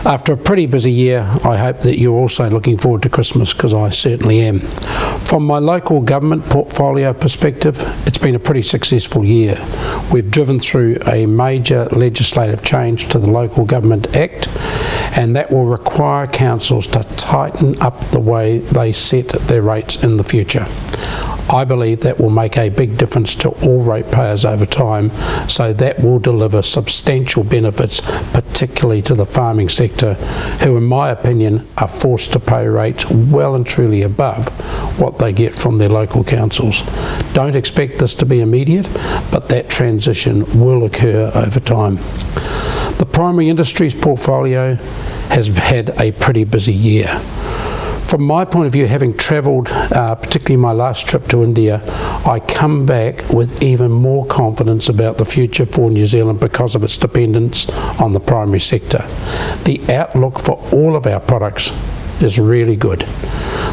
After a pretty busy year, I hope that you're also looking forward to Christmas, because I certainly am. From my local government portfolio perspective, it's been a pretty successful year. We've driven through a major legislative change to the Local Government Act, and that will require councils to tighten up the way they set their rates in the future. I believe that will make a big difference to all ratepayers over time, so that will deliver substantial benefits, particularly to the farming sector, who in my opinion are forced to pay rates well and truly above what they get from their local councils. Don't expect this to be immediate, but that transition will occur over time. The primary industries portfolio has had a pretty busy year. From my point of view, having travelled, particularly my last trip to India, I come back with even more confidence about the future for New Zealand because of its dependence on the primary sector. The outlook for all of our products is really good.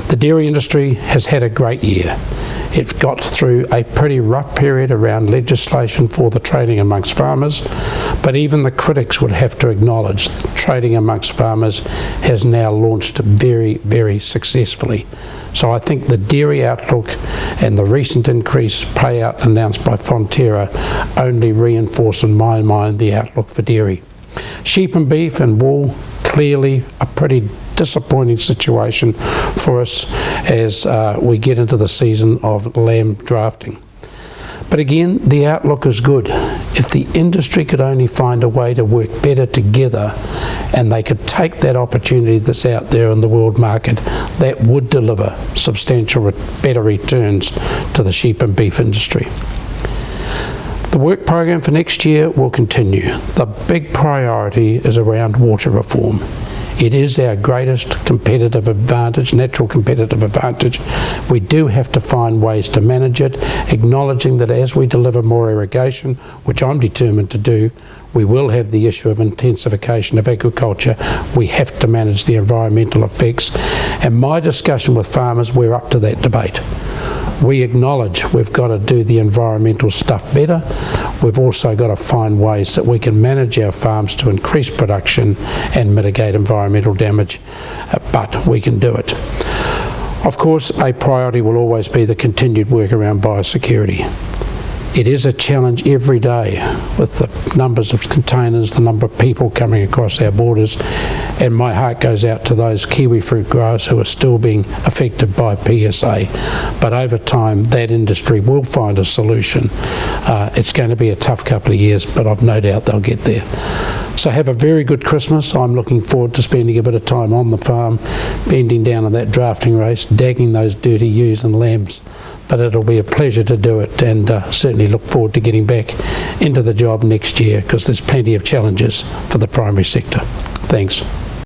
The dairy industry has had a great year. It got through a pretty rough period around legislation for the trading amongst farmers, but even the critics would have to acknowledge that trading amongst farmers has now launched very, very successfully. So I think the dairy outlook and the recent increased payout announced by Fonterra only reinforce in my mind the outlook for dairy. Sheep and beef and wool, clearly a pretty disappointing situation for us as we get into the season of lamb drafting. But again, the outlook is good. If the industry could only find a way to work better together and they could take that opportunity that's out there in the world market, that would deliver substantial better returns to the sheep and beef industry. The work program for next year will continue. The big priority is around water reform. It is our greatest competitive advantage, natural competitive advantage. We do have to find ways to manage it, acknowledging that as we deliver more irrigation, which I'm determined to do, we will have the issue of intensification of agriculture. We have to manage the environmental effects. And my discussion with farmers, we're up to that debate. We acknowledge we've got to do the environmental stuff better. We've also got to find ways that we can manage our farms to increase production and mitigate environmental damage, but we can do it. Of course, a priority will always be the continued work around biosecurity. It is a challenge every day with the numbers of containers, the number of people coming across our borders, and my heart goes out to those kiwi fruit growers who are still being affected by PSA. But over time, that industry will find a solution. It's going to be a tough couple of years, but I've no doubt they'll get there. So have a very good Christmas. I'm looking forward to spending a bit of time on the farm, bending down in that drafting race, dagging those dirty ewes and lambs. But it'll be a pleasure to do it, and certainly look forward to getting back into the job next year, because there's plenty of challenges for the primary sector. Thanks.